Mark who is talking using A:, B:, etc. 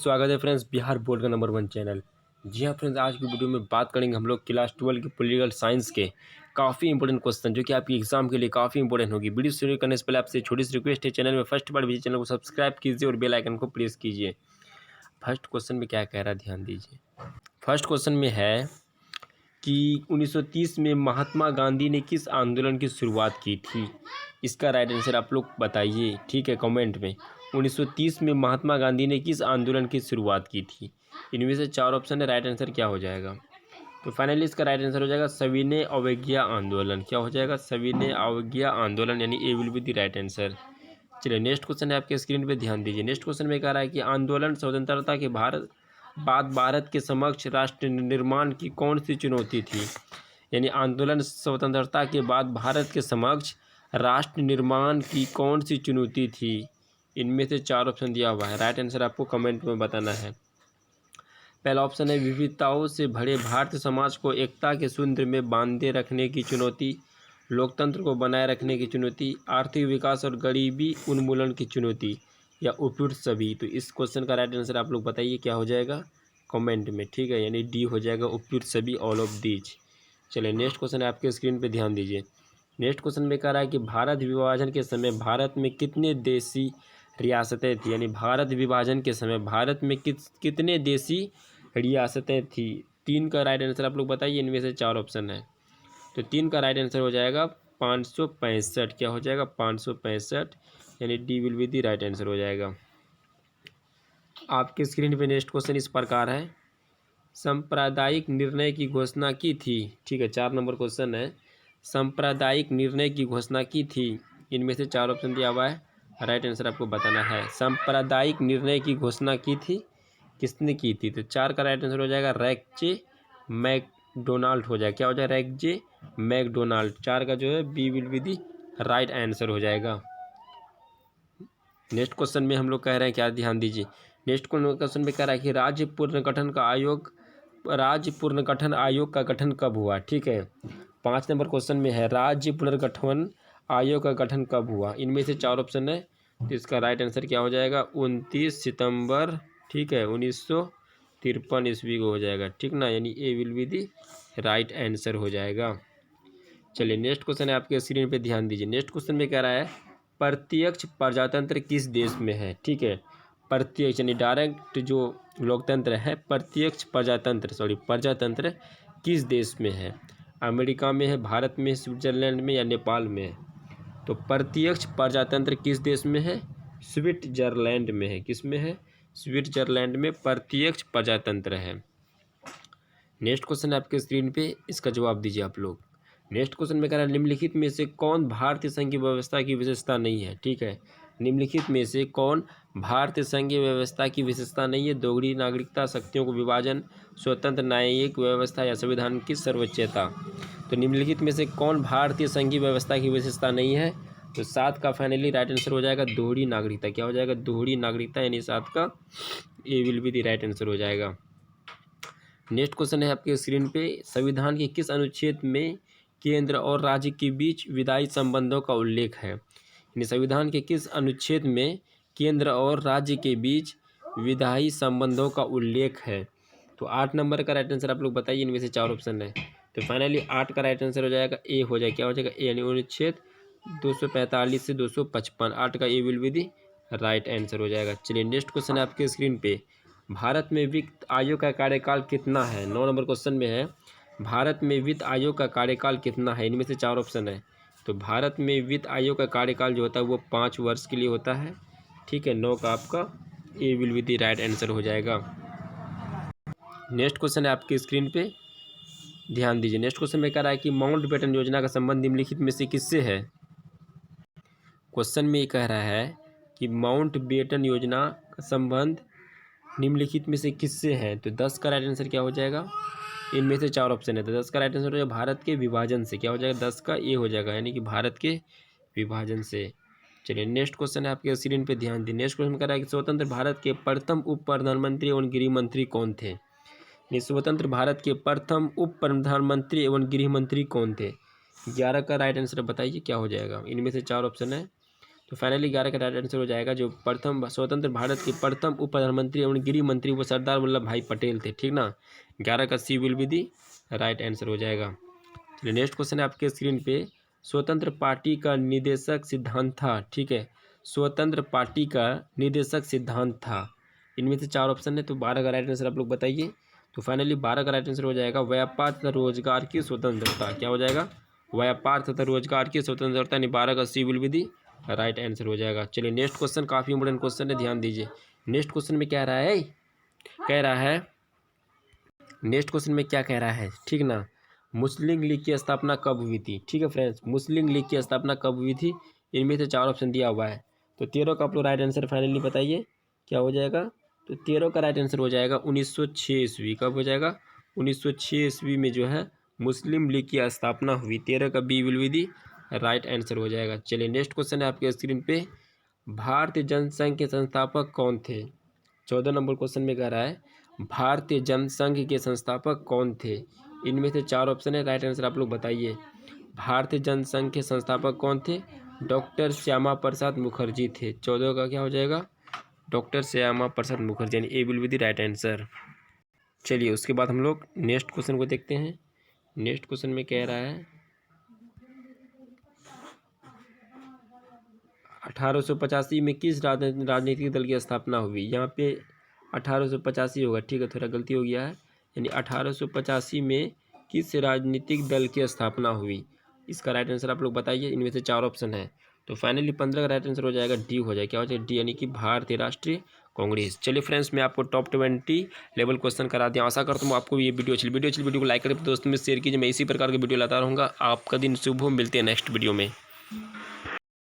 A: स्वागत है friends Bihar board का नंबर 1 चैनल। जी हाँ फ्रेंड्स, आज की वीडियो में बात करेंगे हम लोग क्लास 12 के पॉलिटिकल साइंस के काफ़ी इंपॉर्टेंट क्वेश्चन जो कि आपकी एग्जाम के लिए काफ़ी इंपॉर्टेंट होगी। वीडियो शुरू करने से पहले आपसे छोटी सी रिक्वेस्ट है, चैनल में फर्स्ट बार विजिट चैनल को सब्सक्राइब कीजिए और बेल आइकन को प्रेस कीजिए। फर्स्ट क्वेश्चन में क्या कह रहा है ध्यान दीजिए। फर्स्ट क्वेश्चन में है कि 1930 में महात्मा गांधी ने किस आंदोलन की शुरुआत की थी। इसका राइट आंसर आप लोग बताइए, ठीक है, कमेंट में। 1930 में महात्मा गांधी ने किस आंदोलन की शुरुआत की थी। इनमें से 4 ऑप्शन है, राइट आंसर क्या हो जाएगा। तो फाइनली इसका राइट आंसर हो जाएगा सविनय अवज्ञा आंदोलन। क्या हो जाएगा, सविनय अवज्ञा आंदोलन, यानी A will be the right answer. चलिए नेक्स्ट क्वेश्चन है आपके स्क्रीन पे, ध्यान दीजिए। नेक्स्ट क्वेश्चन में कह रहा है कि आंदोलन स्वतंत्रता के बाद भारत के समक्ष राष्ट्र निर्माण की कौन सी चुनौती थी। यानी आंदोलन स्वतंत्रता के बाद भारत के समक्ष राष्ट्र निर्माण की कौन सी चुनौती थी। इनमें से 4 ऑप्शन दिया हुआ है, राइट आंसर आपको कमेंट में बताना है। पहला ऑप्शन है विविधताओं से भरे भारतीय समाज को एकता के सूत्र में बांधे रखने की चुनौती, लोकतंत्र को बनाए रखने की चुनौती, आर्थिक विकास और गरीबी उन्मूलन की चुनौती, या उपयुक्त सभी। तो इस क्वेश्चन का राइट आंसर आप लोग बताइए क्या हो जाएगा कमेंट में, ठीक है, यानी डी हो जाएगा, उपयुक्त सभी, ऑल ऑफ दीज। चलिए नेक्स्ट क्वेश्चन है आपके स्क्रीन पे, ध्यान दीजिए। नेक्स्ट क्वेश्चन में कह रहा है कि भारत विभाजन के समय भारत में कितने देशी रियासतें थी। यानी भारत विभाजन के समय भारत में कितने देशी रियासतें थी। 3 का राइट आंसर आप लोग बताइए, इनमें से 4 ऑप्शन है। तो 3 का राइट आंसर हो जाएगा 565। क्या हो जाएगा, 565, यानी D will be the right answer हो जाएगा। आपके स्क्रीन पे नेक्स्ट क्वेश्चन इस प्रकार है, सांप्रदायिक निर्णय की घोषणा की थी। ठीक है, 4 नंबर क्वेश्चन है, सांप्रदायिक निर्णय की घोषणा की थी। इनमें से 4 ऑप्शन दिया हुआ है, राइट आंसर आपको बताना है। सांप्रदायिक निर्णय की घोषणा की थी, किसने की थी। तो 4 का राइट आंसर हो जाएगा रैगजे मैकडोनाल्ड हो जाएगा। क्या हो जाएगा, रैगजे मैकडोनाल्ड। 4 का जो है B will be the right answer हो जाएगा। नेक्स्ट क्वेश्चन में हम लोग कह रहे हैं क्या, ध्यान दीजिए। नेक्स्ट क्वेश्चन में कह रहा है कि राज्य पुनर्गठन आयोग का गठन कब हुआ। ठीक है, 5 नंबर क्वेश्चन में है राज्य पुनर्गठन आयोग का गठन कब हुआ। इनमें से 4 ऑप्शन है, तो इसका राइट आंसर क्या हो जाएगा, 29 सितंबर, ठीक है, 1953 ईस्वी को हो जाएगा, ठीक ना, यानी A will be the right answer हो जाएगा। चलिए नेक्स्ट क्वेश्चन है आपके स्क्रीन पे, ध्यान दीजिए। नेक्स्ट क्वेश्चन में कह रहा है प्रत्यक्ष प्रजातंत्र किस देश में है। ठीक है, प्रत्यक्ष यानी डायरेक्ट जो लोकतंत्र है, प्रजातंत्र किस देश में है। अमेरिका में है, भारत में, स्विट्जरलैंड में, या नेपाल में है। तो प्रत्यक्ष प्रजातंत्र किस देश में है, स्विट्जरलैंड में है। किस में है, स्विट्जरलैंड में प्रत्यक्ष प्रजातंत्र है। नेक्स्ट क्वेश्चन है आपके स्क्रीन पे, इसका जवाब दीजिए आप लोग। नेक्स्ट क्वेश्चन में कह रहा है निम्नलिखित में से कौन भारतीय संघीय व्यवस्था की विशेषता नहीं है। ठीक है, निम्नलिखित में से कौन भारतीय संघीय व्यवस्था की विशेषता नहीं है। दोहरी नागरिकता, शक्तियों को विभाजन, स्वतंत्र न्यायिक व्यवस्था, या संविधान की सर्वोच्चता। तो निम्नलिखित में से कौन भारतीय संघीय व्यवस्था की विशेषता नहीं है। तो 7 का फाइनली राइट आंसर हो जाएगा दोहरी नागरिकता। क्या हो जाएगा, दोहरी नागरिकता, यानी 7 का A will be the right answer हो जाएगा। नेक्स्ट क्वेश्चन है आपके स्क्रीन पे, संविधान के किस अनुच्छेद में केंद्र और राज्य के बीच विधायी संबंधों का उल्लेख है। यानी संविधान के किस अनुच्छेद में केंद्र और राज्य के बीच विधायी संबंधों का उल्लेख है। तो 8 नंबर का राइट आंसर आप लोग बताइए, इनमें से 4 ऑप्शन है। तो फाइनली 8 का राइट आंसर हो जाएगा ए हो जाएगा। क्या हो जाएगा, ए, यानी अनुच्छेद 245 से 255, 8 का A will be the right answer हो जाएगा। चलिए नेक्स्ट क्वेश्चन है आपके स्क्रीन पे, भारत में वित्त आयोग का कार्यकाल कितना है। 9 नंबर क्वेश्चन में है भारत में वित्त आयोग का कार्यकाल कितना है। इनमें से 4 ऑप्शन है। तो भारत में वित्त आयोग का कार्यकाल जो होता है वो 5 वर्ष के लिए होता है। ठीक है, 9 का आपका A will be the right answer हो जाएगा। नेक्स्ट क्वेश्चन है आपके स्क्रीन पे, ध्यान दीजिए। नेक्स्ट क्वेश्चन में कह रहा है कि माउंटबेटन योजना का संबंध निम्नलिखित में से किससे है। क्वेश्चन में ये कह रहा है कि माउंटबेटन योजना का संबंध निम्नलिखित में से किससे है। तो 10 का राइट आंसर क्या हो जाएगा, इनमें से 4 ऑप्शन है। तो 10 का राइट आंसर हो जाएगा भारत के विभाजन से। क्या हो जाएगा, 10 का ए हो जाएगा, यानी कि भारत के विभाजन से। चलिए नेक्स्ट क्वेश्चन है आपके स्क्रीन पे, ध्यान दी। नेक्स्ट क्वेश्चन कह रहा है कि स्वतंत्र भारत के प्रथम उप प्रधानमंत्री एवं गृह मंत्री कौन थे। स्वतंत्र भारत के प्रथम उप प्रधानमंत्री एवं गृह मंत्री कौन थे। 11 का राइट आंसर बताइए क्या हो जाएगा। इनमें से 4 ऑप्शन है। तो फाइनली 11 का राइट आंसर हो जाएगा। जो प्रथम स्वतंत्र भारत के प्रथम उप प्रधानमंत्री एवं गृह मंत्री वो सरदार वल्लभ भाई पटेल थे, ठीक ना। 11 का C will be the right answer हो जाएगा। चलिए नेक्स्ट क्वेश्चन है आपके स्क्रीन पे। स्वतंत्र पार्टी का निदेशक सिद्धांत था, ठीक है। स्वतंत्र पार्टी का निदेशक सिद्धांत था। इनमें से 4 ऑप्शन है, तो 12 का राइट आंसर आप लोग बताइए। तो फाइनली 12 का राइट आंसर हो जाएगा व्यापार तथा रोजगार की स्वतंत्रता। क्या हो जाएगा? व्यापार तथा रोजगार की स्वतंत्रता। 12 का C will be the right answer हो जाएगा। चलिए नेक्स्ट क्वेश्चन काफ़ी इंपोर्टेंट क्वेश्चन है, ध्यान दीजिए। नेक्स्ट क्वेश्चन में क्या रहा है, नेक्स्ट क्वेश्चन में क्या कह रहा है, ठीक ना। मुस्लिम लीग की स्थापना कब हुई थी? ठीक है फ्रेंड्स, मुस्लिम लीग की स्थापना कब हुई थी? इनमें से 4 ऑप्शन दिया हुआ है। तो 13 का आप लोग राइट आंसर फाइनली बताइए क्या हो जाएगा। तो 13 का राइट आंसर हो जाएगा 1906 ईस्वी। कब हो जाएगा? 1906 ईस्वी में जो है मुस्लिम लीग की स्थापना हुई। 13 का B will be the right answer हो जाएगा। चलिए नेक्स्ट क्वेश्चन है आपके स्क्रीन पे। भारतीय जनसंघ के संस्थापक कौन थे? 14 नंबर क्वेश्चन में कह रहा है भारतीय जनसंघ के संस्थापक कौन थे? इनमें से 4 ऑप्शन है, राइट आंसर आप लोग बताइए। भारतीय जनसंघ के संस्थापक कौन थे? डॉक्टर श्यामा प्रसाद मुखर्जी थे। 14 का क्या हो जाएगा? डॉक्टर श्यामा प्रसाद मुखर्जी, यानी A will be the right answer. चलिए उसके बाद हम लोग नेक्स्ट क्वेश्चन को देखते हैं। नेक्स्ट क्वेश्चन में कह रहा है 1885 में किस राजनीतिक दल की स्थापना हुई? यहाँ पे 1885 होगा, ठीक है, थोड़ा गलती हो गया है। यानी 1885 में किस राजनीतिक दल की स्थापना हुई? इसका राइट आंसर आप लोग बताइए। इनमें से 4 ऑप्शन है, तो फाइनली 15 का राइट आंसर हो जाएगा डी हो जाएगा। क्या हो जाएगा? डी, यानी कि भारतीय राष्ट्रीय कांग्रेस। चलिए फ्रेंड्स, मैं आपको टॉप 20 लेवल क्वेश्चन करा दिया। आशा करता हूँ आपको ये वीडियो को लाइक करें, दोस्तों में शेयर कीजिए। मैं इसी प्रकार की वीडियो लाता रहूँगा। आपका दिन शुभ हो, मिलते हैं नेक्स्ट वीडियो में।